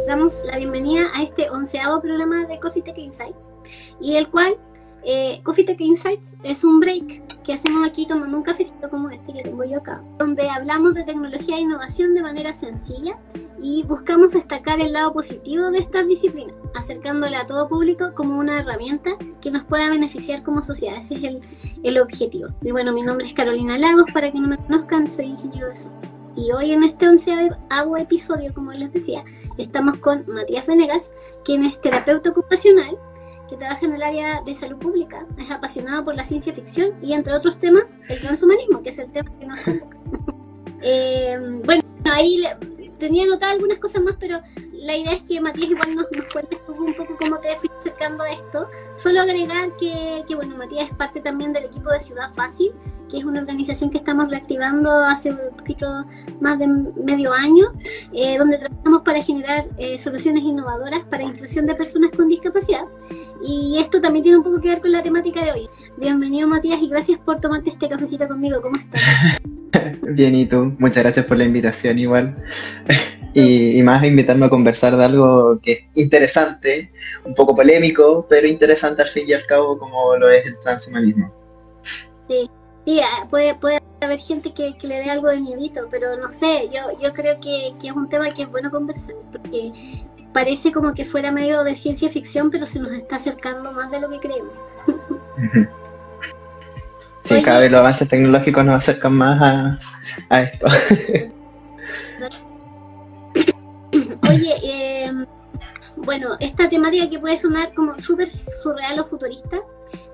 damos la bienvenida a este 11º programa de Coffee Tech Insights, y el cual Coffee Tech Insights es un break que hacemos aquí tomando un cafecito como este que tengo yo acá, donde hablamos de tecnología e innovación de manera sencilla y buscamos destacar el lado positivo de estas disciplinas, acercándola a todo público como una herramienta que nos pueda beneficiar como sociedad. Ese es el objetivo. Y bueno, mi nombre es Carolina Lagos, para que no me conozcan, soy ingeniero de software. Y hoy en este 11º episodio, como les decía, estamos con Matías Venegas, quien es terapeuta ocupacional, que trabaja en el área de salud pública, es apasionado por la ciencia ficción y, entre otros temas, el transhumanismo, que es el tema que nos convoca. Bueno, ahí tenía anotadas algunas cosas más, pero la idea es que Matías igual nos cuentes un poco cómo te fuiste acercando a esto. Solo agregar que bueno, Matías es parte también del equipo de Ciudad Fácil, que es una organización que estamos reactivando hace un poquito más de medio año, donde trabajamos para generar soluciones innovadoras para inclusión de personas con discapacidad. Y esto también tiene un poco que ver con la temática de hoy. Bienvenido, Matías, y gracias por tomarte este cafecito conmigo. ¿Cómo estás? Bien, ¿y tú? Muchas gracias por la invitación igual. Y más a invitarme a conversar de algo que es interesante, un poco polémico, pero interesante al fin y al cabo, como lo es el transhumanismo. Sí, puede haber gente que le dé algo de miedito, pero no sé, yo creo que es un tema que es bueno conversar, porque parece como que fuera medio de ciencia ficción, pero se nos está acercando más de lo que creemos. Sí, cada vez los avances tecnológicos nos acercan más a esto. Oye, bueno, esta temática que puede sonar como súper surreal o futurista,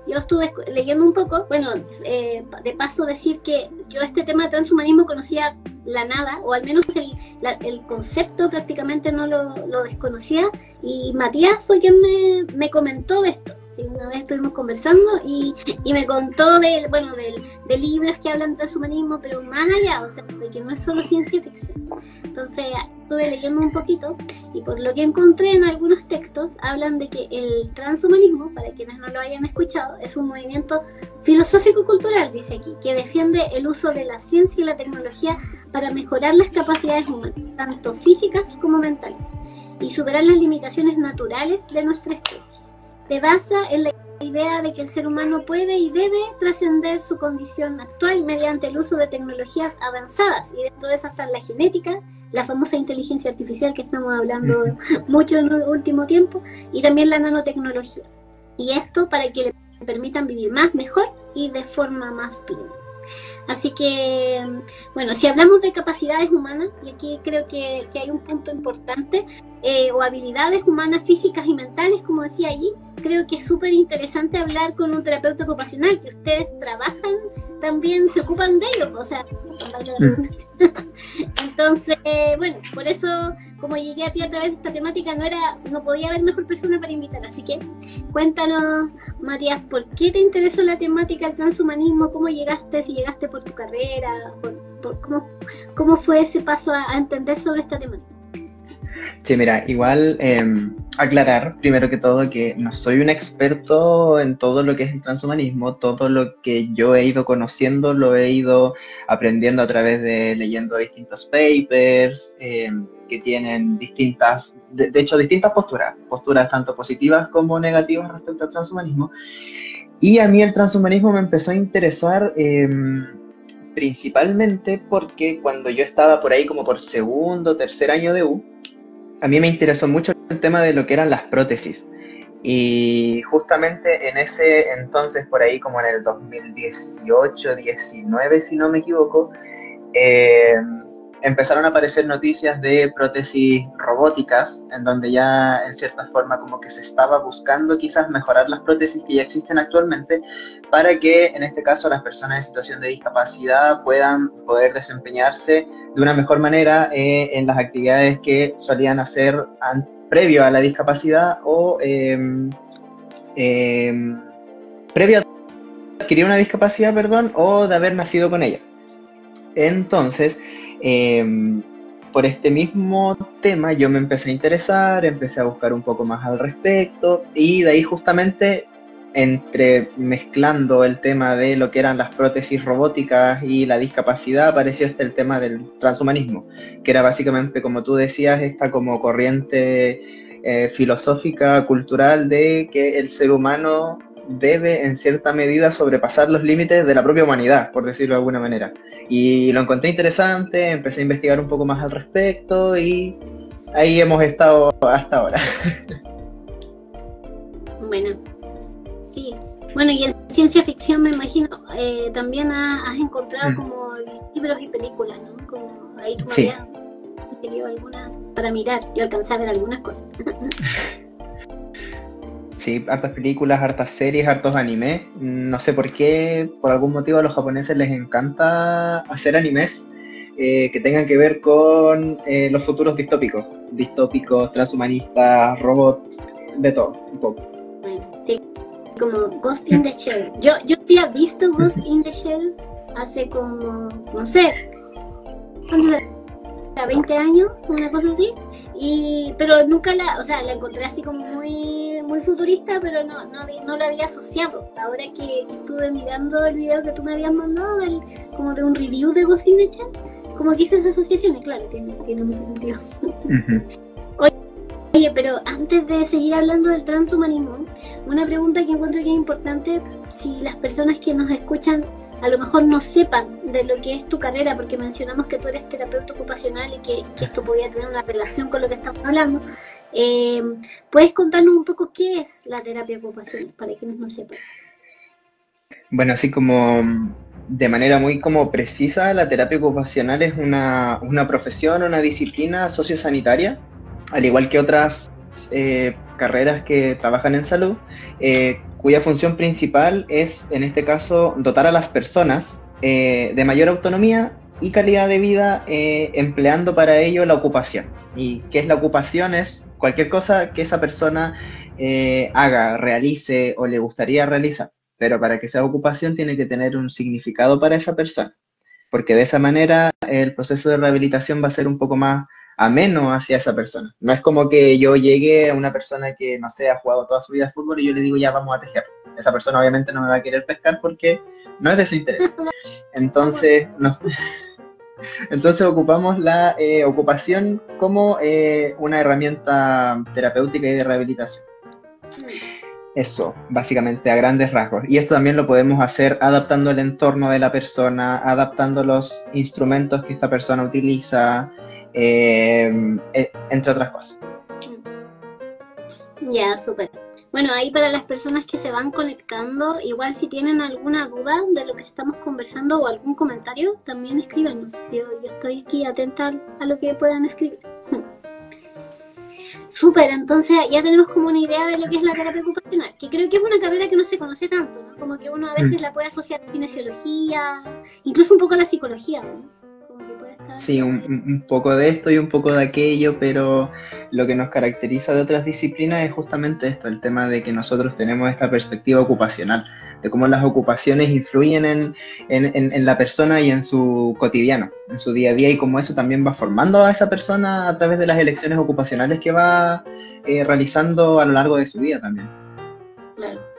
yo estuve leyendo un poco, bueno, de paso decir que yo este tema de transhumanismo conocía la nada, o al menos el concepto prácticamente no lo desconocía, y Matías fue quien me comentó de esto. Sí, una vez estuvimos conversando y me contó de libros que hablan de transhumanismo, pero más allá, o sea, de que no es solo ciencia ficción. Entonces estuve leyendo un poquito y por lo que encontré en algunos textos hablan de que el transhumanismo, para quienes no lo hayan escuchado, es un movimiento filosófico-cultural, dice aquí, que defiende el uso de la ciencia y la tecnología para mejorar las capacidades humanas, tanto físicas como mentales, y superar las limitaciones naturales de nuestra especie. Se basa en la idea de que el ser humano puede y debe trascender su condición actual mediante el uso de tecnologías avanzadas, y dentro de esas están la genética, la famosa inteligencia artificial que estamos hablando mucho en el último tiempo, y también la nanotecnología. Y esto para que le permitan vivir más, mejor y de forma más plena. Así que, bueno, si hablamos de capacidades humanas, y aquí creo que hay un punto importante, o habilidades humanas físicas y mentales, como decía allí, creo que es súper interesante hablar con un terapeuta ocupacional, que ustedes trabajan, también se ocupan de ello, o sea, entonces, bueno, por eso, como llegué a ti a través de esta temática, no podía haber mejor persona para invitar. Así que cuéntanos, Matías, ¿por qué te interesó la temática del transhumanismo? ¿Cómo llegaste? Si llegaste por tu carrera, ¿cómo fue ese paso a entender sobre esta temática? Sí, mira, igual aclarar primero que todo que no soy un experto en todo lo que es el transhumanismo. Todo lo que yo he ido conociendo lo he ido aprendiendo a través de leyendo distintos papers que tienen distintas posturas tanto positivas como negativas respecto al transhumanismo. Y a mí el transhumanismo me empezó a interesar principalmente porque cuando yo estaba por ahí como por segundo, tercer año de U, a mí me interesó mucho el tema de lo que eran las prótesis. Y justamente en ese entonces, por ahí como en el 2018, 19, si no me equivoco, empezaron a aparecer noticias de prótesis robóticas, en donde ya en cierta forma como que se estaba buscando quizás mejorar las prótesis que ya existen actualmente, para que en este caso las personas en situación de discapacidad puedan poder desempeñarse de una mejor manera en las actividades que solían hacer previo a la discapacidad o previo a adquirir una discapacidad, o de haber nacido con ella. Entonces, por este mismo tema yo me empecé a interesar, empecé a buscar un poco más al respecto, y de ahí justamente entre mezclando el tema de lo que eran las prótesis robóticas y la discapacidad, apareció el tema del transhumanismo, que era básicamente, como tú decías, esta como corriente filosófica, cultural, de que el ser humano debe en cierta medida sobrepasar los límites de la propia humanidad, por decirlo de alguna manera. Y lo encontré interesante, empecé a investigar un poco más al respecto y ahí hemos estado hasta ahora. Bueno, sí. Bueno, y en ciencia ficción me imagino también has encontrado como libros y películas, ¿no? Como ahí tú me Sí. habías sugerido algunas para mirar. Yo alcancé a ver algunas cosas. Sí, hartas películas, hartas series, hartos animes. No sé por qué, por algún motivo a los japoneses les encanta hacer animes que tengan que ver con los futuros distópicos, transhumanistas, robots, de todo, un poco. Bueno, sí, como Ghost in the Shell. Yo había visto Ghost in the Shell hace como, no sé, ¿cuántos años? 20 años, una cosa así, pero nunca la encontré así como muy futurista, pero no la había asociado. Ahora que estuve mirando el video que tú me habías mandado, como de un review de Ghost in the Shell, como que hice esa asociación y claro, tiene mucho sentido. Oye, pero antes de seguir hablando del transhumanismo, una pregunta que encuentro que es importante, si las personas que nos escuchan a lo mejor no sepan de lo que es tu carrera, porque mencionamos que tú eres terapeuta ocupacional y que esto podría tener una relación con lo que estamos hablando, ¿puedes contarnos un poco qué es la terapia ocupacional para quienes no sepan? Bueno, así como de manera muy como precisa, la terapia ocupacional es una profesión, una disciplina sociosanitaria, al igual que otras carreras que trabajan en salud, cuya función principal es, en este caso, dotar a las personas de mayor autonomía y calidad de vida, empleando para ello la ocupación. ¿Y qué es la ocupación? Es cualquier cosa que esa persona haga, realice o le gustaría realizar, pero para que sea ocupación tiene que tener un significado para esa persona, porque de esa manera el proceso de rehabilitación va a ser un poco más ameno hacia esa persona. No es como que yo llegue a una persona que, no sé, ha jugado toda su vida a fútbol y yo le digo, ya vamos a tejer. Esa persona obviamente no me va a querer pescar porque no es de su interés. Entonces, no. Entonces ocupamos la ocupación como una herramienta terapéutica y de rehabilitación. Eso, básicamente a grandes rasgos. Y esto también lo podemos hacer adaptando el entorno de la persona, adaptando los instrumentos que esta persona utiliza, entre otras cosas. Ya, súper. Bueno, ahí para las personas que se van conectando, igual si tienen alguna duda de lo que estamos conversando o algún comentario, también escríbanos. Yo estoy aquí atenta a lo que puedan escribir. Súper, entonces ya tenemos como una idea de lo que es la terapia ocupacional, que creo que es una carrera que no se conoce tanto, ¿no? Como que uno a veces la puede asociar a kinesiología, incluso un poco a la psicología, ¿no? Como que puede estar... Sí, un poco de esto y un poco de aquello, pero lo que nos caracteriza de otras disciplinas es justamente esto, el tema de que nosotros tenemos esta perspectiva ocupacional, de cómo las ocupaciones influyen en la persona y en su cotidiano, en su día a día, y cómo eso también va formando a esa persona a través de las elecciones ocupacionales que va realizando a lo largo de su vida también. Claro.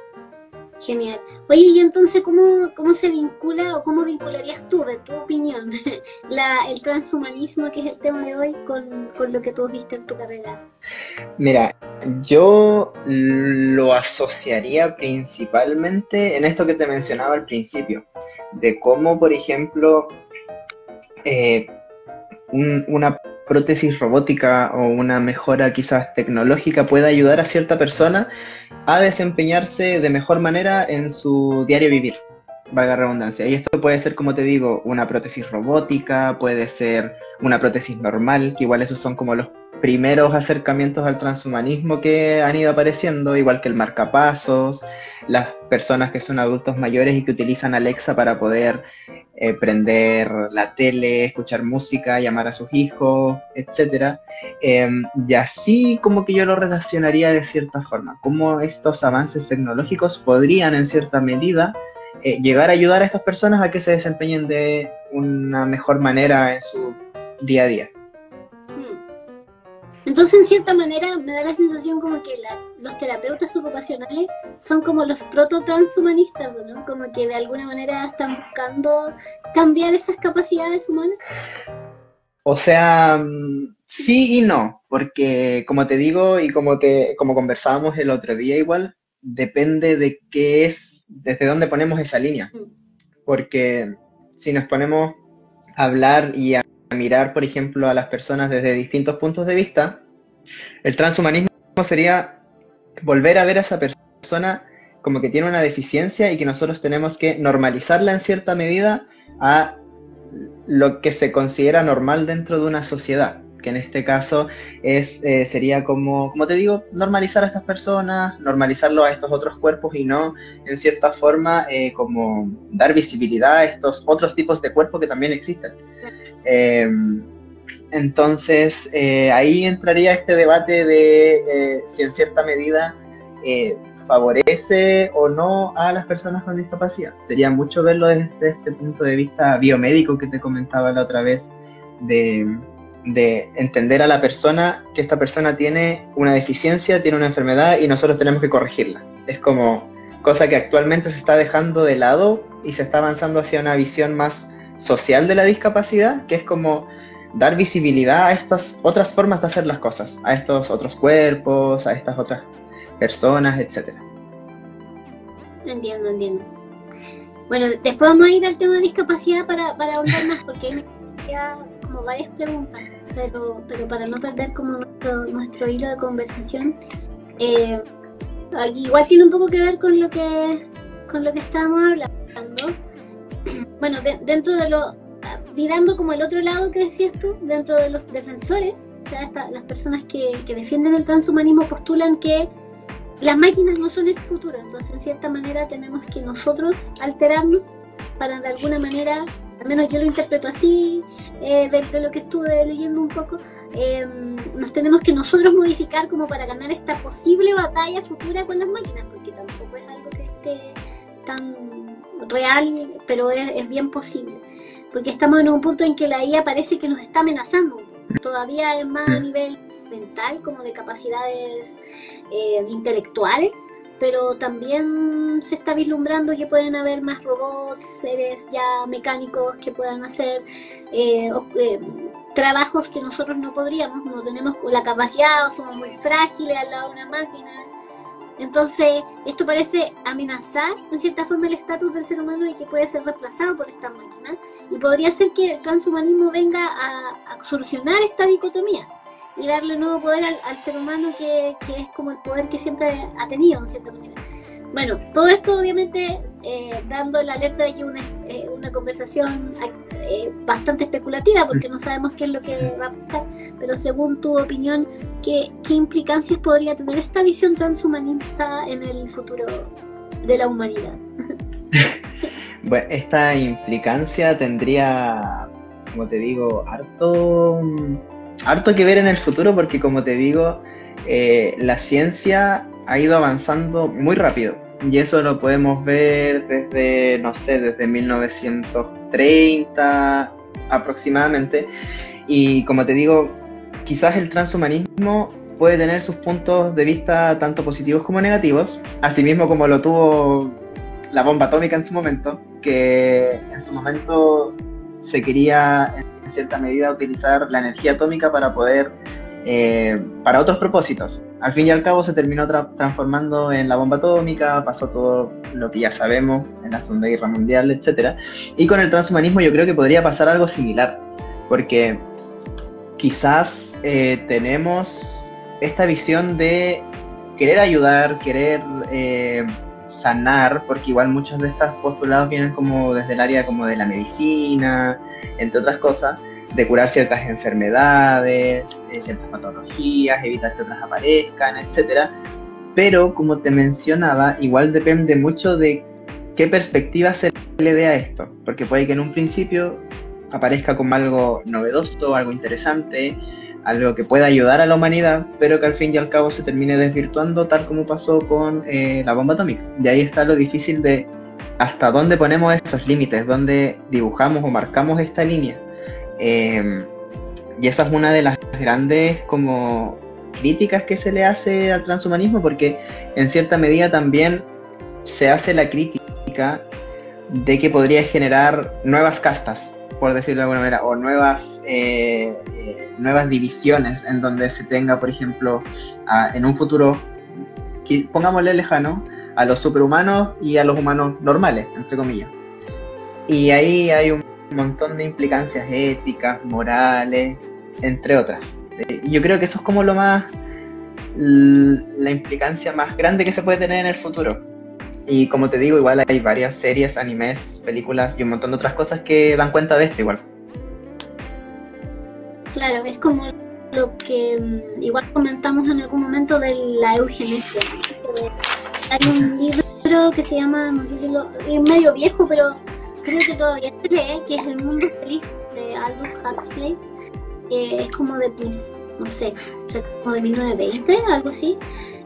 Genial. Oye, y entonces, ¿cómo se vincula o cómo vincularías tú, de tu opinión, el transhumanismo, que es el tema de hoy, con lo que tú viste en tu carrera? Mira, yo lo asociaría principalmente en esto que te mencionaba al principio, de cómo, por ejemplo, una prótesis robótica o una mejora quizás tecnológica puede ayudar a cierta persona a desempeñarse de mejor manera en su diario vivir, valga la redundancia. Y esto puede ser, como te digo, una prótesis robótica, puede ser una prótesis normal, que igual esos son como los primeros acercamientos al transhumanismo que han ido apareciendo, igual que el marcapasos, las personas que son adultos mayores y que utilizan Alexa para poder prender la tele, escuchar música, llamar a sus hijos, etcétera. Y así como que yo lo relacionaría de cierta forma, cómo estos avances tecnológicos podrían en cierta medida llegar a ayudar a estas personas a que se desempeñen de una mejor manera en su día a día. Entonces, en cierta manera, me da la sensación como que los terapeutas ocupacionales son como los proto-transhumanistas, ¿no? Como que de alguna manera están buscando cambiar esas capacidades humanas. O sea, sí y no, porque como te digo y como conversábamos el otro día igual, depende de qué es, desde dónde ponemos esa línea. Porque si nos ponemos a hablar y a mirar, por ejemplo, a las personas desde distintos puntos de vista, el transhumanismo sería volver a ver a esa persona como que tiene una deficiencia y que nosotros tenemos que normalizarla en cierta medida a lo que se considera normal dentro de una sociedad, que en este caso sería como te digo, normalizar a estas personas, normalizarlo a estos otros cuerpos y no, en cierta forma, como dar visibilidad a estos otros tipos de cuerpos que también existen. Entonces, ahí entraría este debate de si en cierta medida favorece o no a las personas con discapacidad. Sería mucho verlo desde este punto de vista biomédico que te comentaba la otra vez, de entender a la persona que esta persona tiene una deficiencia, tiene una enfermedad y nosotros tenemos que corregirla. Es como cosa que actualmente se está dejando de lado y se está avanzando hacia una visión más social de la discapacidad, que es como dar visibilidad a estas otras formas de hacer las cosas, a estos otros cuerpos, a estas otras personas, etcétera. Entiendo. Bueno, después vamos a ir al tema de discapacidad para ahondar más, porque ahí me quedan como varias preguntas, pero para no perder como nuestro hilo de conversación, aquí igual tiene un poco que ver con lo que estábamos hablando. Bueno, dentro de mirando como el otro lado que decías tú, dentro de los defensores, o sea, las personas que defienden el transhumanismo postulan que las máquinas no son el futuro, entonces en cierta manera tenemos que nosotros alterarnos para de alguna manera, al menos yo lo interpreto así, de lo que estuve leyendo un poco, nos tenemos que nosotros modificar como para ganar esta posible batalla futura con las máquinas, porque tampoco es algo que esté tan real, pero es bien posible, porque estamos en un punto en que la IA parece que nos está amenazando, todavía es más a nivel mental, como de capacidades intelectuales, pero también se está vislumbrando que pueden haber más robots, seres ya mecánicos que puedan hacer trabajos que nosotros no podríamos, no tenemos la capacidad o somos muy frágiles al lado de una máquina. Entonces, esto parece amenazar en cierta forma el estatus del ser humano y que puede ser reemplazado por estas máquinas, y podría ser que el transhumanismo venga a solucionar esta dicotomía y darle nuevo poder al ser humano que es como el poder que siempre ha tenido en cierta manera. Bueno, todo esto obviamente dando la alerta de que una conversación bastante especulativa, porque no sabemos qué es lo que va a pasar, pero según tu opinión, ¿qué implicancias podría tener esta visión transhumanista en el futuro de la humanidad? Bueno, esta implicancia tendría, como te digo, harto que ver en el futuro, porque como te digo, la ciencia ha ido avanzando muy rápido y eso lo podemos ver desde, no sé, desde 1930 aproximadamente, y como te digo, quizás el transhumanismo puede tener sus puntos de vista tanto positivos como negativos, asimismo como lo tuvo la bomba atómica en su momento, que en su momento se quería en cierta medida utilizar la energía atómica para poder para otros propósitos. Al fin y al cabo se terminó transformando en la bomba atómica, pasó todo lo que ya sabemos en la Segunda Guerra Mundial, etc. Y con el transhumanismo yo creo que podría pasar algo similar, porque quizás tenemos esta visión de querer ayudar, querer sanar, porque igual muchos de estos postulados vienen como desde el área como de la medicina, entre otras cosas, de curar ciertas enfermedades, ciertas patologías, evitar que otras aparezcan, etc. Pero, como te mencionaba, igual depende mucho de qué perspectiva se le dé a esto, porque puede que en un principio aparezca como algo novedoso, algo interesante, algo que pueda ayudar a la humanidad, pero que al fin y al cabo se termine desvirtuando, tal como pasó con la bomba atómica. De ahí está lo difícil de hasta dónde ponemos esos límites, dónde dibujamos o marcamos esta línea. Y esa es una de las grandes como críticas que se le hace al transhumanismo, porque en cierta medida también se hace la crítica de que podría generar nuevas castas, por decirlo de alguna manera, o nuevas divisiones en donde se tenga, por ejemplo, en un futuro, pongámosle lejano, a los superhumanos y a los humanos normales, entre comillas. Y ahí hay un montón de implicancias éticas, morales, entre otras. Yo creo que eso es como la implicancia más grande que se puede tener en el futuro. Y como te digo, igual hay varias series, animes, películas y un montón de otras cosas que dan cuenta de esto igual. Claro, es como lo que igual comentamos en algún momento de la eugenesia. Hay un libro que se llama, no sé si es medio viejo, pero creo que todavía se lee, que es El Mundo Feliz, de Aldous Huxley, que es como de, no sé, como de 1920, algo así.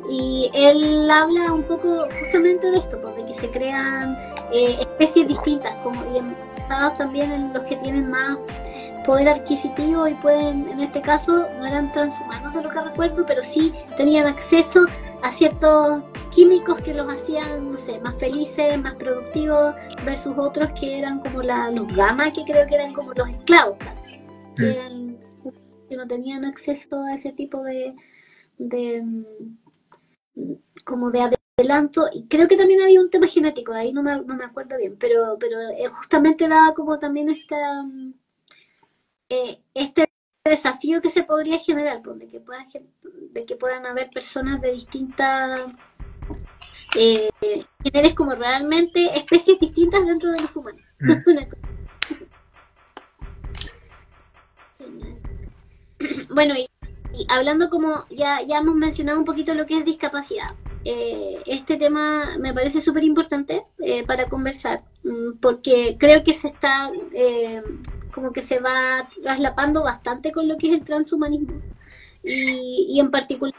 Y él habla un poco justamente de esto, pues, de que se crean especies distintas, como, y también en los que tienen más poder adquisitivo y pueden, en este caso, no eran transhumanos de lo que recuerdo, pero sí tenían acceso a ciertos químicos que los hacían, no sé, más felices, más productivos, versus otros que eran como los gamma, que creo que eran como los esclavos casi, que no tenían acceso a ese tipo de como de adelanto, y creo que también había un tema genético, ahí no me acuerdo bien, pero justamente daba como también este desafío que se podría generar, pues, de que puedan haber personas de distintas géneros, como realmente especies distintas dentro de los humanos. Bueno, y hablando, como ya hemos mencionado un poquito lo que es discapacidad, este tema me parece súper importante para conversar, porque creo que se está como que se va traslapando bastante con lo que es el transhumanismo, y en particular,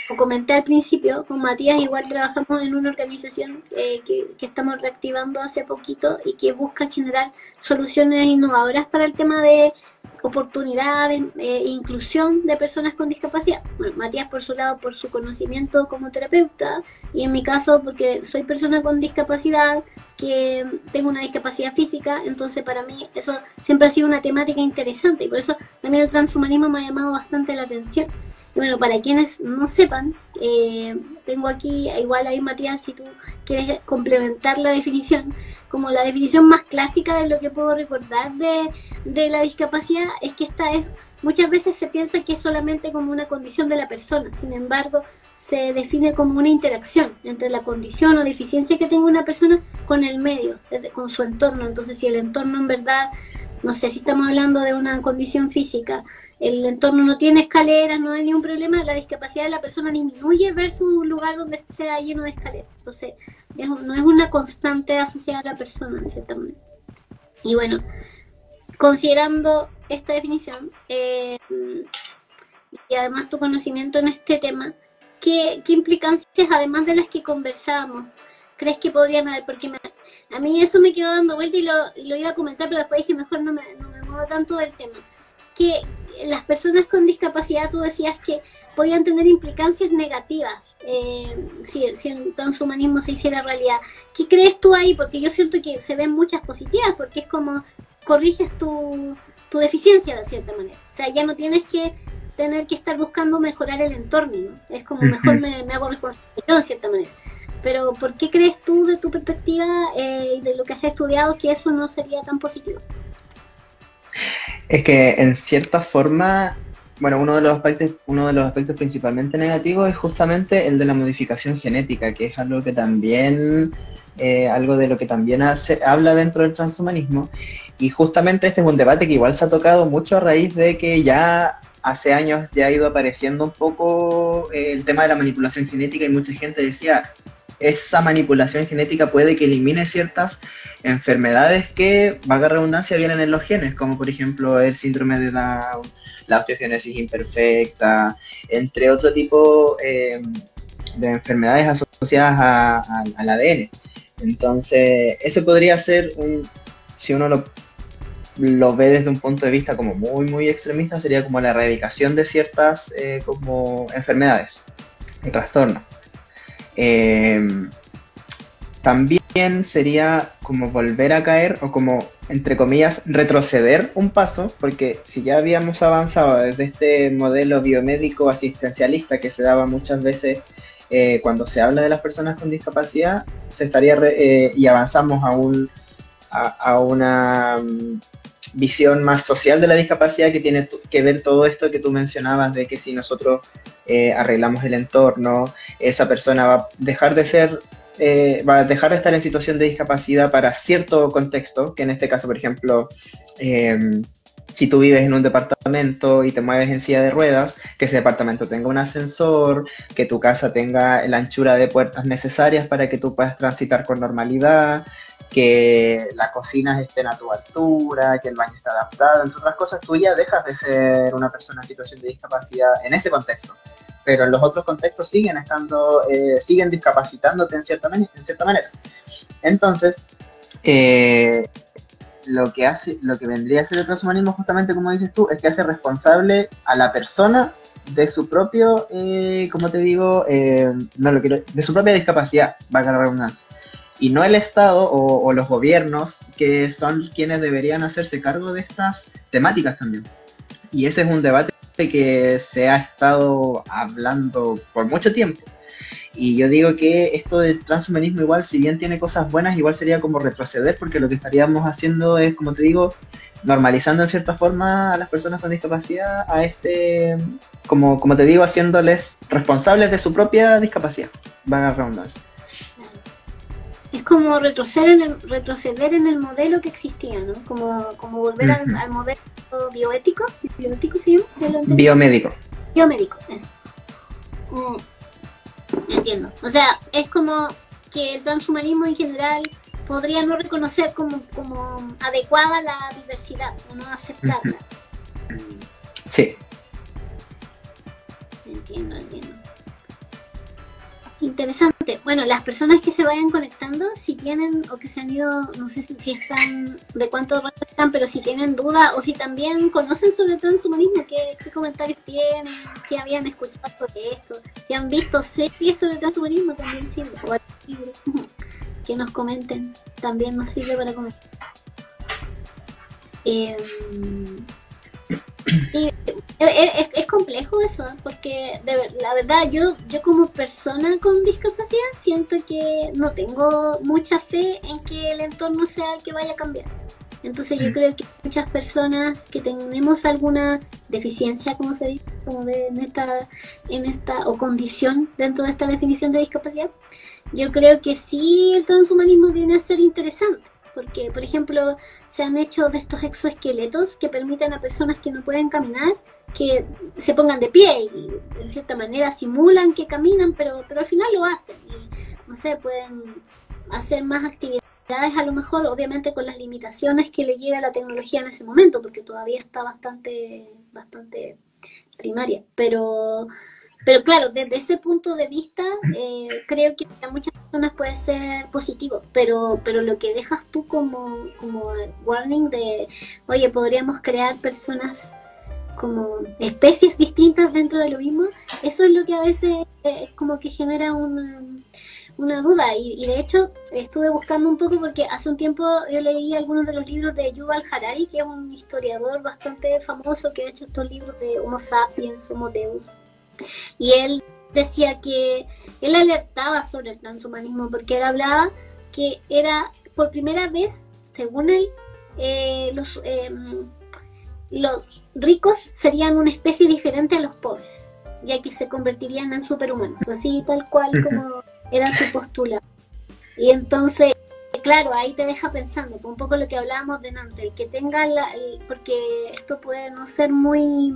como comenté al principio, con Matías igual trabajamos en una organización que estamos reactivando hace poquito y que busca generar soluciones innovadoras para el tema de oportunidades e inclusión de personas con discapacidad. Bueno, Matías por su lado, por su conocimiento como terapeuta, y en mi caso porque soy persona con discapacidad, que tengo una discapacidad física, entonces para mí eso siempre ha sido una temática interesante, y por eso también el transhumanismo me ha llamado bastante la atención. Y bueno, para quienes no sepan, tengo aquí, igual ahí Matías, si tú quieres complementar la definición, como la definición más clásica de lo que puedo recordar de la discapacidad, es que muchas veces se piensa que es solamente como una condición de la persona, sin embargo se define como una interacción entre la condición o deficiencia que tenga una persona con el medio, con su entorno. Entonces, si el entorno en verdad, no sé, si estamos hablando de una condición física, el entorno no tiene escaleras, no hay ningún problema, la discapacidad de la persona disminuye versus un lugar donde sea lleno de escaleras. Entonces, no es una constante asociada a la persona, en cierta manera. Y bueno, considerando esta definición, y además tu conocimiento en este tema, ¿qué implicancias, además de las que conversábamos, crees que podrían haber? Porque a mí eso me quedó dando vuelta y lo iba a comentar, pero después dije, mejor no me muevo tanto del tema. Que las personas con discapacidad, tú decías que podían tener implicancias negativas si el transhumanismo se hiciera realidad. ¿Qué crees tú ahí? Porque yo siento que se ven muchas positivas, porque es como corriges tu deficiencia de cierta manera. O sea, ya no tienes que tener que estar buscando mejorar el entorno, ¿no? Es como mejor me hago responsable en cierta manera. Pero ¿por qué crees tú, de tu perspectiva y de lo que has estudiado, que eso no sería tan positivo? Es que en cierta forma, bueno, uno de los aspectos principalmente negativos es justamente el de la modificación genética, que es algo que también, algo de lo que también habla dentro del transhumanismo. Y justamente este es un debate que igual se ha tocado mucho a raíz de que ya hace años ya ha ido apareciendo un poco el tema de la manipulación genética, y mucha gente decía, esa manipulación genética puede que elimine ciertas enfermedades que, valga redundancia, vienen en los genes, como por ejemplo el síndrome de Down, la osteogénesis imperfecta, entre otro tipo de enfermedades asociadas al ADN. Entonces, ese podría ser si uno lo lo ve desde un punto de vista como muy extremista, sería como la erradicación de ciertas como enfermedades y trastornos. También sería como volver a caer o como, entre comillas, retroceder un paso, porque si ya habíamos avanzado desde este modelo biomédico asistencialista que se daba muchas veces cuando se habla de las personas con discapacidad, se estaría y avanzamos a una visión más social de la discapacidad que tiene que ver todo esto que tú mencionabas de que si nosotros arreglamos el entorno, esa persona va a dejar de ser va a dejar de estar en situación de discapacidad para cierto contexto, que en este caso, por ejemplo, si tú vives en un departamento y te mueves en silla de ruedas, que ese departamento tenga un ascensor, que tu casa tenga la anchura de puertas necesarias para que tú puedas transitar con normalidad, que las cocinas estén a tu altura, que el baño esté adaptado, entre otras cosas, tú ya dejas de ser una persona en situación de discapacidad en ese contexto. Pero en los otros contextos siguen estando, siguen discapacitándote en cierta manera. Entonces, lo que vendría a ser el transhumanismo, justamente como dices tú, es que hace responsable a la persona de su propio, como te digo, de su propia discapacidad, valga la redundancia. Y no el Estado o los gobiernos, que son quienes deberían hacerse cargo de estas temáticas también. Y ese es un debate que se ha estado hablando por mucho tiempo. Y yo digo que esto del transhumanismo igual, si bien tiene cosas buenas, igual sería como retroceder, porque lo que estaríamos haciendo es, como te digo, normalizando en cierta forma a las personas con discapacidad, como te digo, haciéndoles responsables de su propia discapacidad. Van a redundancia. Es como retroceder en el modelo que existía, ¿no? Como volver al modelo bioético. ¿Bioético se llama? Biomédico. Biomédico, eso. Entiendo. O sea, es como que el transhumanismo en general podría no reconocer como adecuada la diversidad, o no aceptarla. Sí. Entiendo. Interesante. Bueno, las personas que se vayan conectando, si tienen o que se han ido, no sé si están, de cuánto rato están, pero si tienen dudas o si también conocen sobre el transhumanismo, ¿qué comentarios tienen? Si habían escuchado sobre esto, si han visto series sobre el transhumanismo, también sirve. O libros, que nos comenten, también nos sirve para comentar. Es complejo eso, porque la verdad yo como persona con discapacidad siento que no tengo mucha fe en que el entorno sea el que vaya a cambiar. Entonces yo creo que muchas personas que tenemos alguna deficiencia, como se dice, como en esta o condición dentro de esta definición de discapacidad, yo creo que sí el transhumanismo viene a ser interesante. Porque, por ejemplo, se han hecho de estos exoesqueletos que permiten a personas que no pueden caminar que se pongan de pie y de cierta manera simulan que caminan, pero al final lo hacen. Y, no sé, pueden hacer más actividades, a lo mejor, obviamente con las limitaciones que le lleva la tecnología en ese momento, porque todavía está bastante primaria. Pero claro, desde ese punto de vista, creo que para muchas personas puede ser positivo, pero lo que dejas tú como warning de, oye, podríamos crear personas como especies distintas dentro de lo mismo, eso es lo que a veces como que genera una duda. Y de hecho estuve buscando un poco porque hace un tiempo yo leí algunos de los libros de Yuval Harari, que es un historiador bastante famoso que ha hecho estos libros de Homo sapiens, Homo deus. Y él decía que él alertaba sobre el transhumanismo porque él hablaba que era por primera vez, según él, los ricos serían una especie diferente a los pobres, ya que se convertirían en superhumanos, así tal cual como era su postulado. Y entonces, claro, ahí te deja pensando, un poco lo que hablábamos delante, el que tenga porque esto puede no ser muy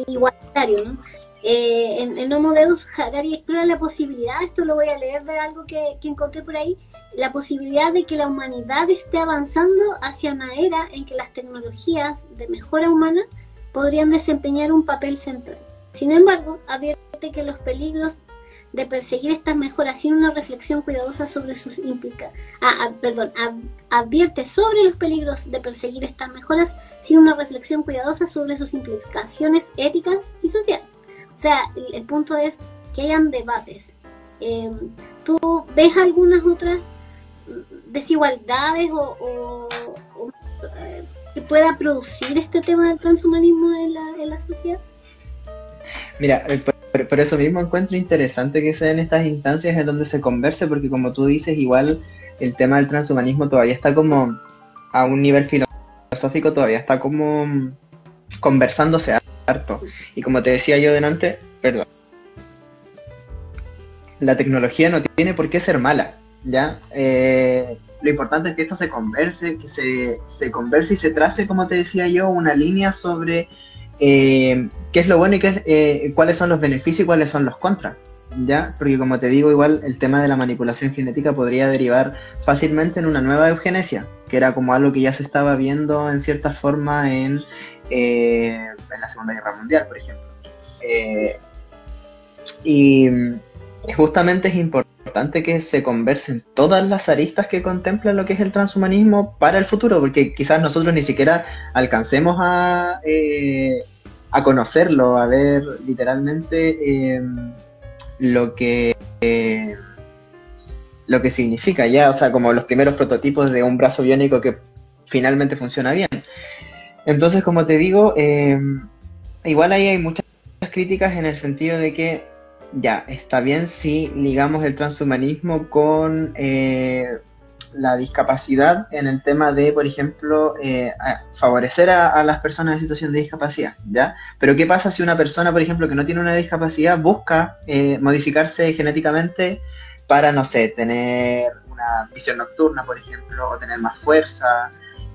igualitario, ¿no? En Homo Deus, Harari explora la posibilidad, esto lo voy a leer de algo que encontré por ahí, la posibilidad de que la humanidad esté avanzando hacia una era en que las tecnologías de mejora humana podrían desempeñar un papel central. Sin embargo, advierte que los peligros de perseguir estas mejoras sin una reflexión cuidadosa sobre sus advierte sobre los peligros de perseguir estas mejoras sin una reflexión cuidadosa sobre sus implicaciones éticas y sociales. O sea, el punto es que hayan debates. ¿Tú ves algunas otras desigualdades o que pueda producir este tema del transhumanismo en la sociedad? Mira, por eso mismo encuentro interesante que sean estas instancias en donde se converse, porque como tú dices, igual el tema del transhumanismo todavía está como a un nivel filosófico, todavía está como conversándose harto. Y como te decía yo delante, perdón, la tecnología no tiene por qué ser mala, ¿ya? Lo importante es que esto se converse, que se converse y se trace, como te decía yo, una línea sobre qué es lo bueno y cuáles son los beneficios y cuáles son los contras, ¿ya? Porque como te digo, igual el tema de la manipulación genética podría derivar fácilmente en una nueva eugenesia, que era como algo que ya se estaba viendo en cierta forma en la Segunda Guerra Mundial, por ejemplo. Y justamente es importante que se conversen todas las aristas que contemplan lo que es el transhumanismo para el futuro, porque quizás nosotros ni siquiera alcancemos a conocerlo, a ver literalmente lo que significa ya, o sea, como los primeros prototipos de un brazo biónico que finalmente funciona bien. Entonces, como te digo, igual ahí hay muchas críticas en el sentido de que ya, está bien si ligamos el transhumanismo con la discapacidad en el tema de, por ejemplo, favorecer a las personas en situación de discapacidad, ¿ya? Pero ¿qué pasa si una persona, por ejemplo, que no tiene una discapacidad busca modificarse genéticamente para, no sé, tener una visión nocturna, por ejemplo, o tener más fuerza,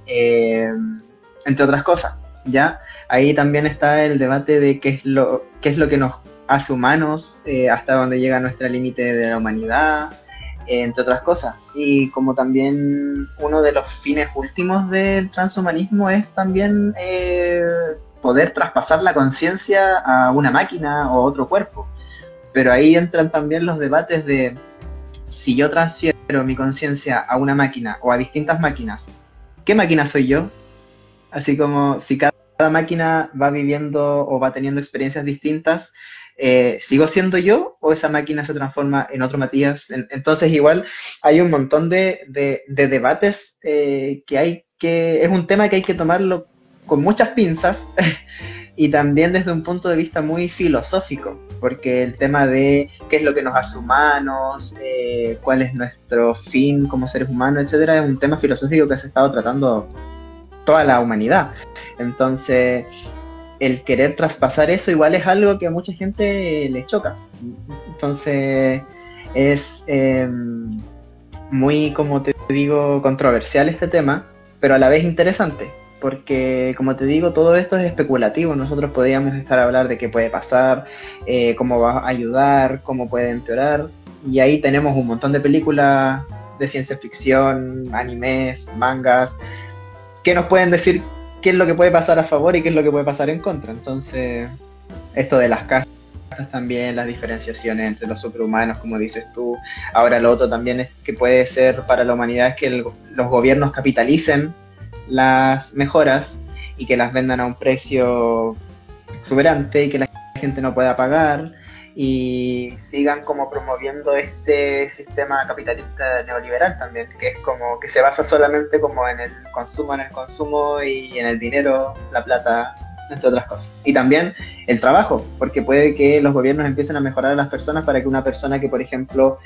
entre otras cosas, ¿ya? Ahí también está el debate de qué es lo que nos hace humanos, hasta dónde llega nuestro límite de la humanidad, entre otras cosas. Y como también uno de los fines últimos del transhumanismo es también poder traspasar la conciencia a una máquina o a otro cuerpo. Pero ahí entran también los debates de si yo transfiero mi conciencia a una máquina o a distintas máquinas, ¿qué máquina soy yo? Así como si cada máquina va viviendo o va teniendo experiencias distintas, ¿sigo siendo yo o esa máquina se transforma en otro Matías? Entonces igual hay un montón de debates que es un tema que hay que tomarlo con muchas pinzas y también desde un punto de vista muy filosófico, porque el tema de qué es lo que nos hace humanos, cuál es nuestro fin como seres humanos, etcétera, es un tema filosófico que se ha estado tratando toda la humanidad. Entonces el querer traspasar eso igual es algo que a mucha gente le choca. Entonces es muy, como te digo, controversial este tema, pero a la vez interesante, porque como te digo, todo esto es especulativo. Nosotros podríamos estar a hablar de qué puede pasar, cómo va a ayudar, cómo puede empeorar, y ahí tenemos un montón de películas de ciencia ficción, animes, mangas, que nos pueden decir qué es lo que puede pasar a favor y qué es lo que puede pasar en contra. Entonces, esto de las castas también, las diferenciaciones entre los superhumanos, como dices tú. Ahora lo otro también es que puede ser para la humanidad es que los gobiernos capitalicen las mejoras y que las vendan a un precio exuberante y que la gente no pueda pagar y sigan como promoviendo este sistema capitalista neoliberal también, que es como que se basa solamente como en el consumo y en el dinero, la plata, entre otras cosas. Y también el trabajo, porque puede que los gobiernos empiecen a mejorar a las personas para que una persona que, por ejemplo,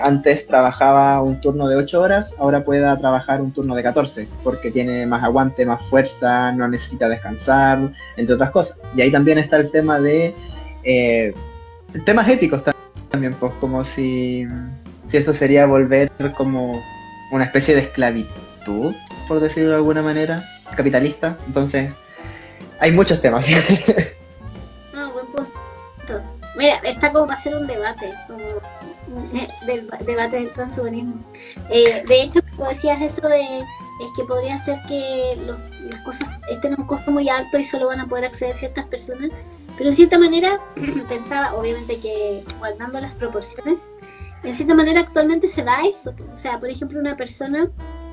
antes trabajaba un turno de 8 horas, ahora pueda trabajar un turno de 14, porque tiene más aguante, más fuerza, no necesita descansar, entre otras cosas. Y ahí también está el tema de temas éticos también, pues como si eso sería volver como una especie de esclavitud, por decirlo de alguna manera, capitalista. Entonces, hay muchos temas. No, buen punto. Mira, está como para hacer un debate, como del debate del transhumanismo. De hecho, como decías eso es que podría ser que las cosas estén a un costo muy alto y solo van a poder acceder ciertas personas, pero en cierta manera pensaba, obviamente que guardando las proporciones, en cierta manera actualmente se da eso. O sea, por ejemplo, una persona,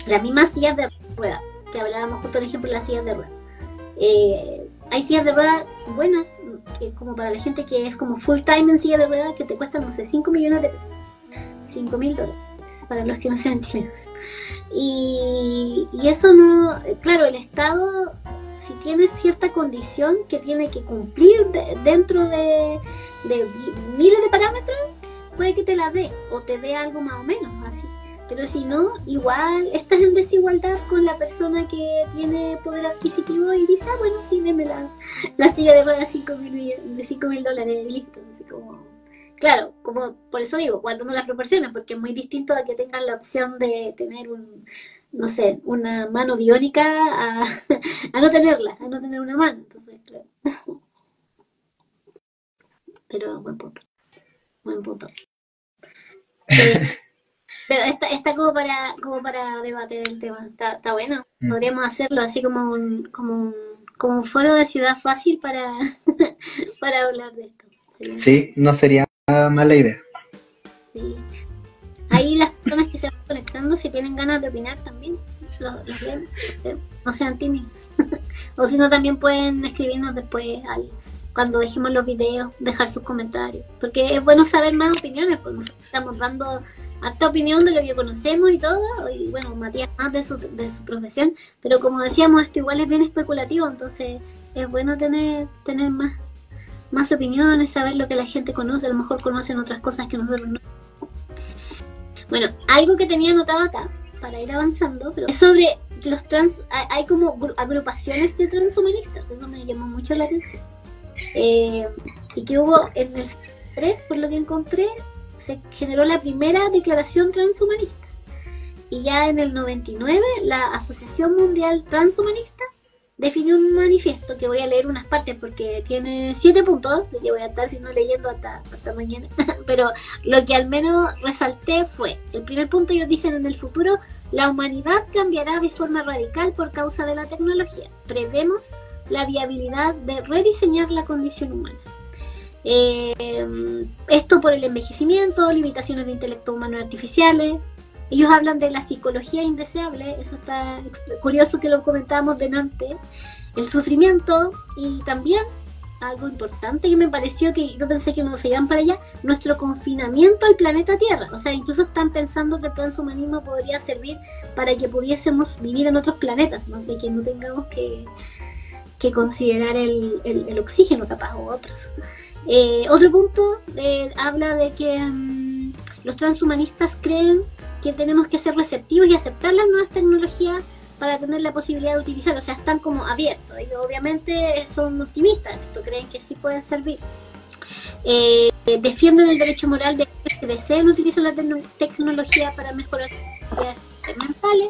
las mismas sillas de rueda, que hablábamos justo el ejemplo de las sillas de rueda. Hay sillas de rueda buenas, que como para la gente que es como full time en silla de rueda, que te cuestan, no sé, 5 millones de pesos, $5.000, para los que no sean chilenos. Y eso no, claro, el Estado, si tiene cierta condición que tiene que cumplir dentro de miles de parámetros, puede que te la dé, o te dé algo más o menos, así. Pero si no, igual estás en desigualdad con la persona que tiene poder adquisitivo y dice, bueno, sí, deme la silla de ruedas de $5.000 y listo. Así como, claro, como por eso digo, guardando las proporciones, porque es muy distinto a que tengan la opción de tener no sé, una mano biónica a no tenerla, a no tener una mano. Entonces, claro. Pero buen punto. Pero está como para debate del tema. Está bueno. Podríamos hacerlo así como un foro de ciudad fácil para, para hablar de esto. Sí, no sería mala idea. Sí. Ahí las personas que se van conectando, si tienen ganas de opinar también, los leen, no sean tímidos. O si no, también pueden escribirnos después cuando dejemos los videos, dejar sus comentarios. Porque es bueno saber más opiniones, pues nosotros estamos dando harta opinión de lo que conocemos y todo, y bueno, Matías más de su profesión, pero como decíamos, esto igual es bien especulativo, entonces es bueno tener más opiniones, saber lo que la gente conoce, a lo mejor conocen otras cosas que nosotros no. Bueno, algo que tenía anotado acá, para ir avanzando, pero es sobre los hay como agrupaciones de transhumanistas, eso me llamó mucho la atención. Y que hubo en el 3, por lo que encontré, se generó la primera declaración transhumanista. Y ya en el 99, la Asociación Mundial Transhumanista definió un manifiesto, que voy a leer unas partes porque tiene 7 puntos, que voy a estar si no leyendo hasta mañana, pero lo que al menos resalté fue, el primer punto, ellos dicen: en el futuro la humanidad cambiará de forma radical por causa de la tecnología. Prevemos la viabilidad de rediseñar la condición humana. Esto por el envejecimiento, limitaciones de intelecto humano artificiales. Ellos hablan de la psicología indeseable, eso está curioso que lo comentábamos delante, el sufrimiento, y también algo importante que me pareció, que yo pensé que no se iban para allá, nuestro confinamiento al planeta Tierra. O sea, incluso están pensando que el transhumanismo podría servir para que pudiésemos vivir en otros planetas, no sé, que no tengamos que considerar el oxígeno capaz o otros. Otro punto habla de que los transhumanistas creen que tenemos que ser receptivos y aceptar las nuevas tecnologías para tener la posibilidad de utilizar, o sea, están como abiertos. Ellos obviamente son optimistas, creen que sí pueden servir. Defienden el derecho moral de que deseen utilizar la tecnología para mejorar las capacidades mentales,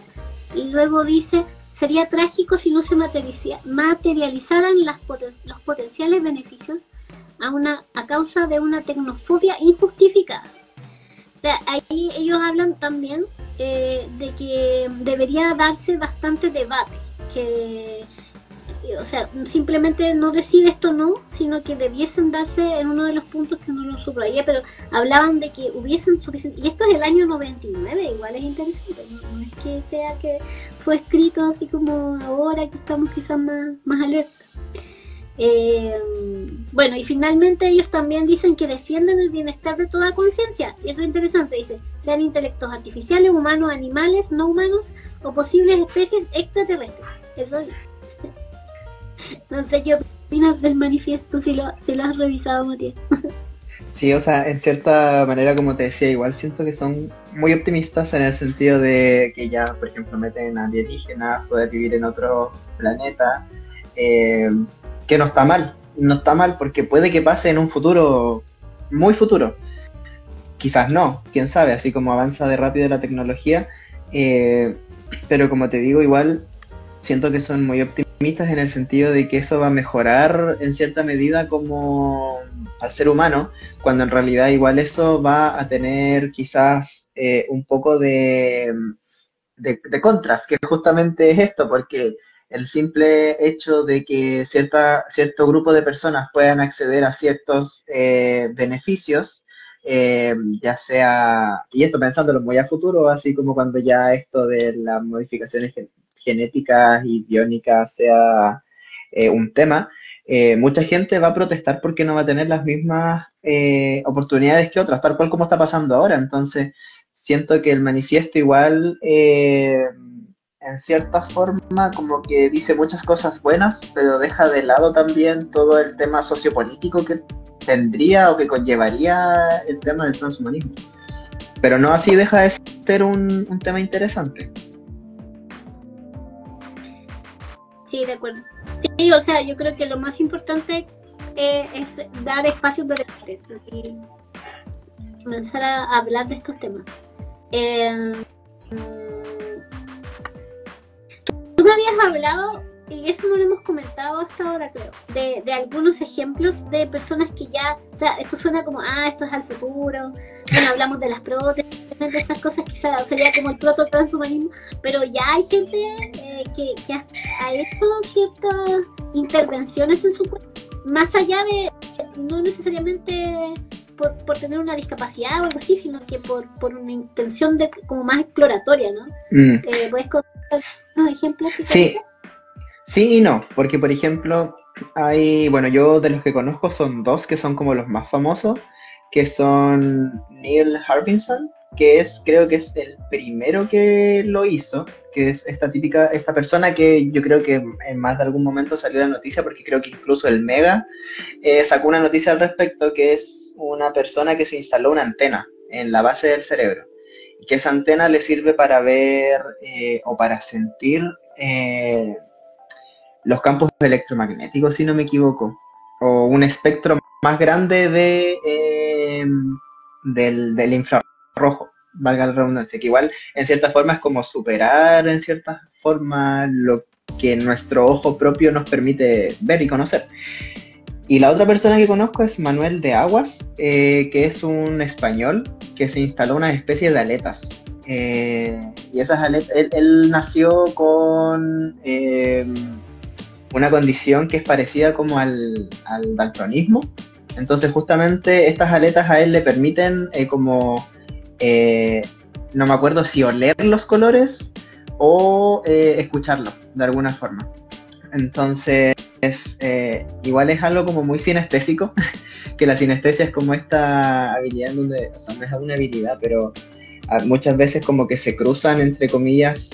y luego dice: sería trágico si no se materializaran los potenciales beneficios a causa de una tecnofobia injustificada. O sea, ahí ellos hablan también de que debería darse bastante debate, o sea, simplemente no decir esto no, sino que debiesen darse en uno de los puntos que no lo subrayé, pero hablaban de que hubiesen suficiente, y esto es el año 99, igual es interesante, no es que sea que fue escrito así como ahora que estamos quizás más alerta. Bueno, y finalmente ellos también dicen que defienden el bienestar de toda conciencia, y eso es interesante, dice: sean intelectos artificiales, humanos, animales, no humanos o posibles especies extraterrestres. Eso dice. No sé qué opinas del manifiesto, si lo has revisado, Matías. Sí, o sea, en cierta manera, como te decía, igual siento que son muy optimistas en el sentido de que ya, por ejemplo, meten alienígenas, poder vivir en otro planeta, que no está mal, porque puede que pase en un futuro, muy futuro. Quizás no, quién sabe, así como avanza de rápido la tecnología, pero como te digo, igual siento que son muy optimistas en el sentido de que eso va a mejorar en cierta medida como al ser humano, cuando en realidad igual eso va a tener quizás un poco de contras, que justamente es esto, porque el simple hecho de que cierto grupo de personas puedan acceder a ciertos beneficios, ya sea, y esto pensándolo muy a futuro, así como cuando ya esto de las modificaciones genéticas y biónicas sea un tema, mucha gente va a protestar porque no va a tener las mismas oportunidades que otras, tal cual como está pasando ahora. Entonces, siento que el manifiesto igual, en cierta forma, como que dice muchas cosas buenas, pero deja de lado también todo el tema sociopolítico que tendría o que conllevaría el tema del transhumanismo. Pero no así deja de ser un tema interesante. Sí, de acuerdo. Sí, o sea, yo creo que lo más importante es dar espacios de debate y comenzar a hablar de estos temas. Tú me habías hablado, y eso no lo hemos comentado hasta ahora, creo, de algunos ejemplos de personas que ya, o sea, esto suena como, esto es al futuro, bueno, hablamos de las prótesis, de esas cosas, quizás sería como el proto-transhumanismo, pero ya hay gente que ha hecho ciertas intervenciones en su cuerpo, más allá de, no necesariamente por tener una discapacidad o algo así, sino que por una intención de como más exploratoria, ¿no? ¿Puedes contar unos ejemplos? Sí. Sí y no, porque por ejemplo, yo de los que conozco son dos que son como los más famosos, que son Neil Harbinson, creo que es el primero que lo hizo, que es esta persona que yo creo que en más de algún momento salió la noticia, porque creo que incluso el Mega sacó una noticia al respecto, que es una persona que se instaló una antena en la base del cerebro, y que esa antena le sirve para ver o para sentir los campos electromagnéticos, si no me equivoco, o un espectro más grande del infrarrojo, valga la redundancia, que igual en cierta forma es como superar en cierta forma lo que nuestro ojo propio nos permite ver y conocer. Y la otra persona que conozco es Manuel de Aguas, que es un español que se instaló una especie de aletas. Y esas aletas, él nació con una condición que es parecida como al daltonismo. Entonces justamente estas aletas a él le permiten no me acuerdo si oler los colores o escucharlos de alguna forma. Entonces igual es algo como muy sinestésico, que la sinestesia es como esta habilidad donde, o sea, no es una habilidad, pero muchas veces como que se cruzan, entre comillas,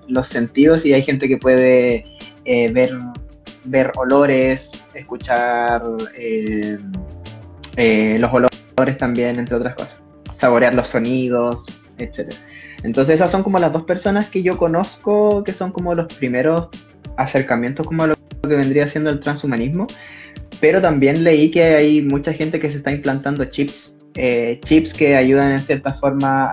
los sentidos, y hay gente que puede ver olores, escuchar los olores también, entre otras cosas, saborear los sonidos, etc. Entonces esas son como las dos personas que yo conozco que son como los primeros acercamientos como a lo que vendría siendo el transhumanismo, pero también leí que hay mucha gente que se está implantando chips que ayudan en cierta forma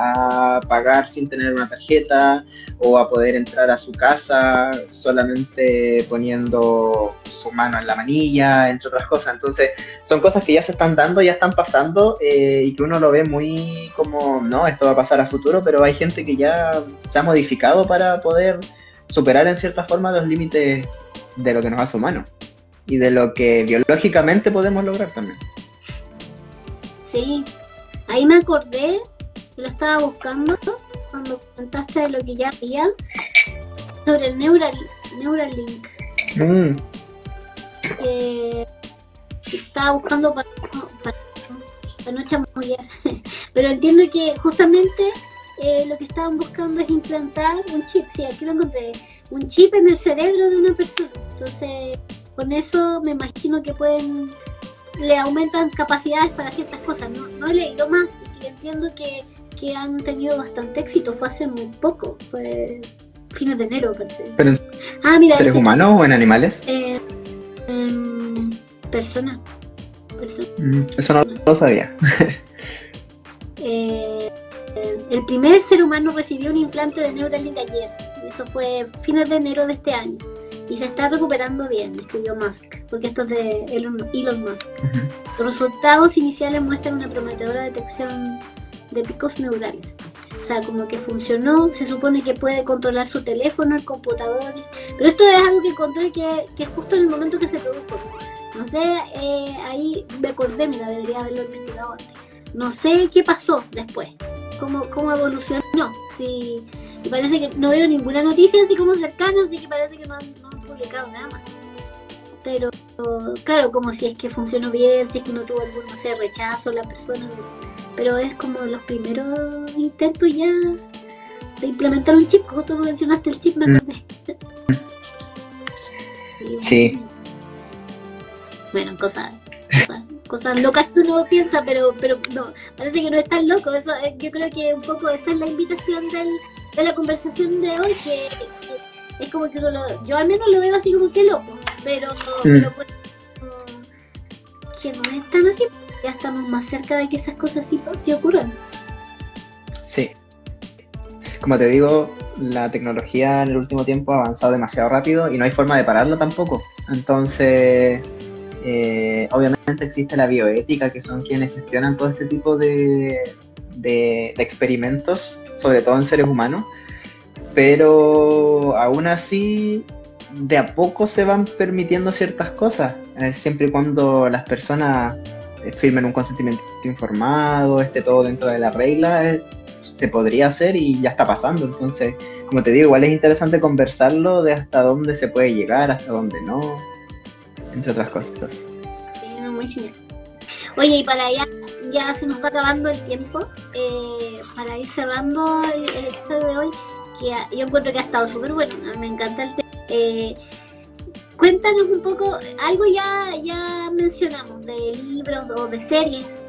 a pagar sin tener una tarjeta, o a poder entrar a su casa solamente poniendo su mano en la manilla, entre otras cosas. Entonces son cosas que ya se están dando, ya están pasando, y que uno lo ve muy como, no, esto va a pasar a futuro, pero hay gente que ya se ha modificado para poder superar en cierta forma los límites de lo que nos hace humanos y de lo que biológicamente podemos lograr también. Sí, ahí me acordé, lo estaba buscando cuando comentaste de lo que ya había sobre el Neuralink. Estaba buscando para no chamullar, pero entiendo que justamente lo que estaban buscando es implantar un chip. Sí, aquí lo encontré, un chip en el cerebro de una persona. Entonces, con eso me imagino que le aumentan capacidades para ciertas cosas. No he leído más, y entiendo que han tenido bastante éxito. Fue hace muy poco, fue fines de enero, parece. ¿Pero mira, seres humanos o en animales? Personas. Eso no lo sabía. El primer ser humano recibió un implante de Neuralink ayer. Eso fue fines de enero de este año. Y se está recuperando bien, escribió Musk, porque esto es de Elon Musk. Los resultados iniciales muestran una prometedora detección de picos neurales. O sea, como que funcionó, se supone que puede controlar su teléfono, el computador, pero esto es algo que encontré que justo en el momento que se produjo. No sé, ahí me acordé, mira, debería haberlo investigado antes. No sé qué pasó después, cómo evolucionó. Sí, y parece que no veo ninguna noticia así como cercana, así que parece que no han publicado nada más. Pero claro, como si es que funcionó bien, si es que no tuvo algún, no sé, rechazo la persona, pero es como los primeros intentos ya de implementar un chip. Como tú mencionaste el chip, me acordé. Sí. Bueno, cosas locas que uno piensa, pero no, parece que no es tan loco. Eso, yo creo que un poco esa es la invitación de la conversación de hoy, que es como que yo al menos lo veo así como que loco, pero pues, que no es tan así, ya estamos más cerca de que esas cosas sí ocurran. Sí. Como te digo, la tecnología en el último tiempo ha avanzado demasiado rápido y no hay forma de pararlo tampoco. Entonces, obviamente existe la bioética, que son quienes gestionan todo este tipo de experimentos, sobre todo en seres humanos, pero aún así de a poco se van permitiendo ciertas cosas, siempre y cuando las personas firmen un consentimiento informado, esté todo dentro de la regla, se podría hacer y ya está pasando. Entonces, como te digo, igual es interesante conversarlo de hasta dónde se puede llegar, hasta dónde no, entre otras cosas. Sí, no, muy genial. Oye, y para allá ya se nos va acabando el tiempo, para ir cerrando el episodio de hoy, que yo encuentro que ha estado súper bueno, me encanta el tema. Cuéntanos un poco, algo ya mencionamos de libros o de series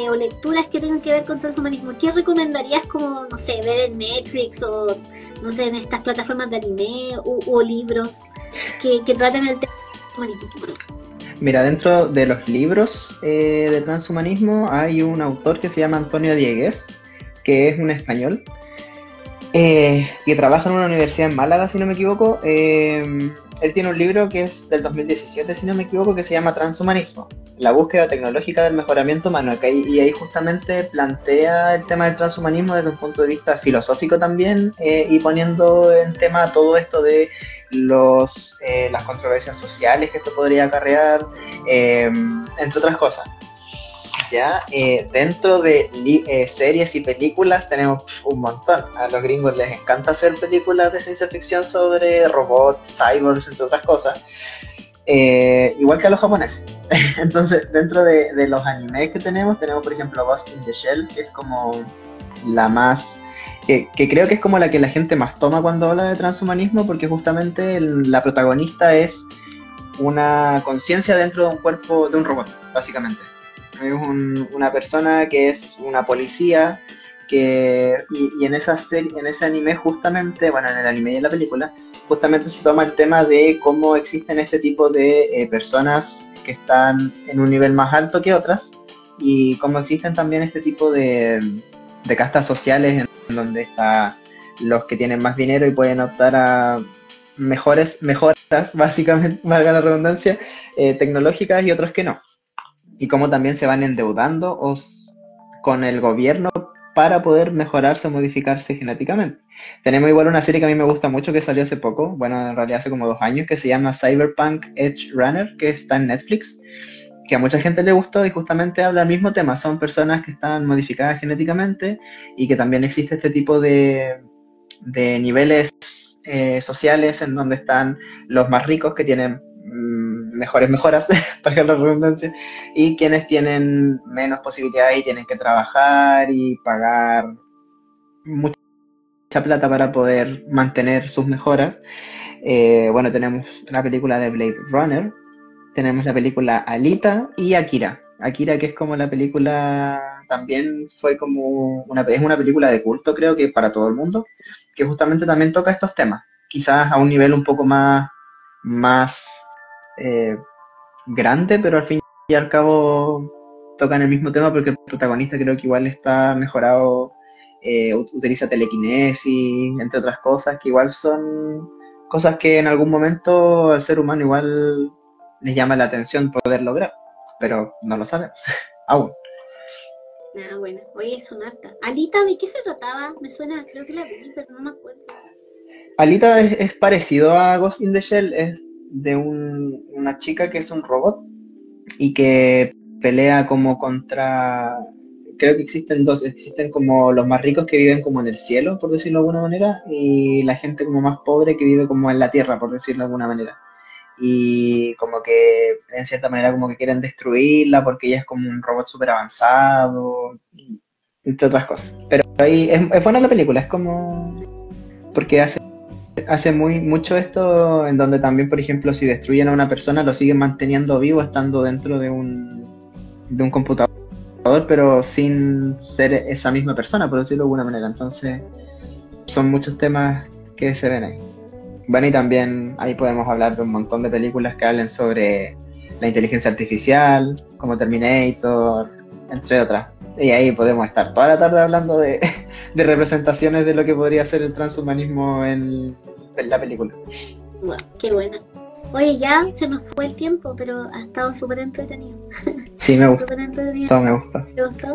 o lecturas que tengan que ver con transhumanismo. ¿Qué recomendarías, como, no sé, ver en Netflix o, no sé, en estas plataformas de anime o libros que traten el tema del transhumanismo? Mira, dentro de los libros de transhumanismo hay un autor que se llama Antonio Diegues, que es un español, que trabaja en una universidad en Málaga, si no me equivoco. Él tiene un libro que es del 2017, si no me equivoco, que se llama Transhumanismo, la búsqueda tecnológica del mejoramiento humano. Y ahí justamente plantea el tema del transhumanismo desde un punto de vista filosófico también, y poniendo en tema todo esto de las controversias sociales que esto podría acarrear, entre otras cosas. Ya, dentro de series y películas tenemos un montón. A los gringos les encanta hacer películas de ciencia ficción sobre robots, cyborgs, entre otras cosas, igual que a los japoneses. Entonces, dentro de los animes que tenemos por ejemplo Ghost in the Shell, que es como la más, que creo que es como la que la gente más toma cuando habla de transhumanismo, porque justamente la protagonista es una conciencia dentro de un cuerpo de un robot, básicamente. Es una persona que es una policía, y en esa serie, en ese anime justamente, bueno, en el anime y en la película, justamente se toma el tema de cómo existen este tipo de personas que están en un nivel más alto que otras, y cómo existen también este tipo de castas sociales en donde están los que tienen más dinero y pueden optar a mejoras, básicamente, valga la redundancia, tecnológicas, y otros que no. Y cómo también se van endeudando con el gobierno para poder mejorarse o modificarse genéticamente. Tenemos igual una serie que a mí me gusta mucho, que salió hace poco, bueno, en realidad hace como 2 años, que se llama Cyberpunk Edge Runner, que está en Netflix, que a mucha gente le gustó y justamente habla del mismo tema. Son personas que están modificadas genéticamente y que también existe este tipo de niveles sociales en donde están los más ricos, que tienen mejores mejoras, para la redundancia, y quienes tienen menos posibilidades y tienen que trabajar y pagar mucha plata para poder mantener sus mejoras. Bueno, tenemos la película de Blade Runner, tenemos la película Alita y Akira. Akira, que es como la película, también fue como es una película de culto, creo que para todo el mundo, que justamente también toca estos temas, quizás a un nivel un poco más grande, pero al fin y al cabo tocan el mismo tema, porque el protagonista creo que igual está mejorado, utiliza telequinesis, entre otras cosas, que igual son cosas que en algún momento al ser humano igual les llama la atención poder lograr, pero no lo sabemos aún. Ah, bueno, oye, son harta. Alita, ¿de qué se trataba? Me suena, creo que la vi, pero no me acuerdo. Alita es parecido a Ghost in the Shell, es de una chica que es un robot y que pelea como contra, creo que existen dos, existen como los más ricos que viven como en el cielo, por decirlo de alguna manera, y la gente como más pobre que vive como en la tierra, por decirlo de alguna manera. Y como que en cierta manera como que quieren destruirla porque ella es como un robot súper avanzado, entre otras cosas. Pero ahí es buena la película, es como porque hace muy mucho esto en donde también, por ejemplo, si destruyen a una persona, lo siguen manteniendo vivo estando dentro de un computador, pero sin ser esa misma persona, por decirlo de alguna manera. Entonces, son muchos temas que se ven ahí. Bueno, y también ahí podemos hablar de un montón de películas que hablen sobre la inteligencia artificial, como Terminator, entre otras. Y ahí podemos estar toda la tarde hablando de representaciones de lo que podría ser el transhumanismo en la película. Wow, qué buena. Oye, ya se nos fue el tiempo, pero ha estado súper entretenido. Sí, me gusta, Súper entretenido. me gusta. ¿Te gustó?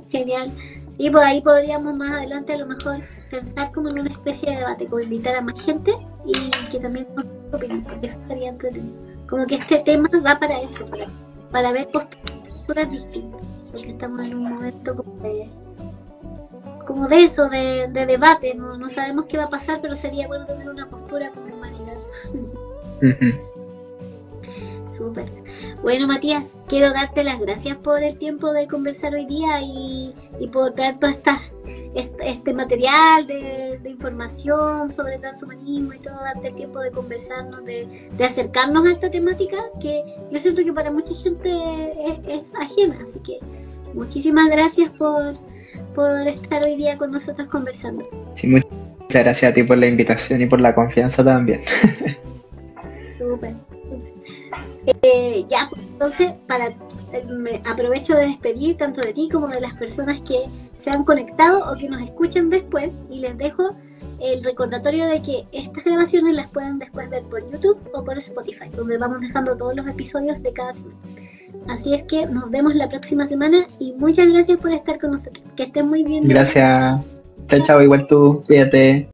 Genial. Sí, pues ahí podríamos más adelante a lo mejor pensar como en una especie de debate, como invitar a más gente y que también nos opinen, porque eso estaría entretenido. Como que este tema va para eso, para ver posturas distintas, porque estamos en un momento como de eso, de debate, no sabemos qué va a pasar, pero sería bueno tener una postura como humanidad. Súper. Bueno, Matías, quiero darte las gracias por el tiempo de conversar hoy día y por traer todo este material de información sobre transhumanismo y todo, darte el tiempo de conversarnos, de acercarnos a esta temática que yo siento que para mucha gente es ajena. Así que muchísimas gracias por estar hoy día con nosotros conversando. Sí, muchas gracias a ti por la invitación y por la confianza también. Súper. Ya, pues, entonces, me aprovecho de despedir tanto de ti como de las personas que se han conectado o que nos escuchen después y les dejo el recordatorio de que estas grabaciones las pueden después ver por YouTube o por Spotify, donde vamos dejando todos los episodios de cada semana. Así es que nos vemos la próxima semana y muchas gracias por estar con nosotros. Que estén muy bien. Gracias. Chao, chao, igual tú, cuídate.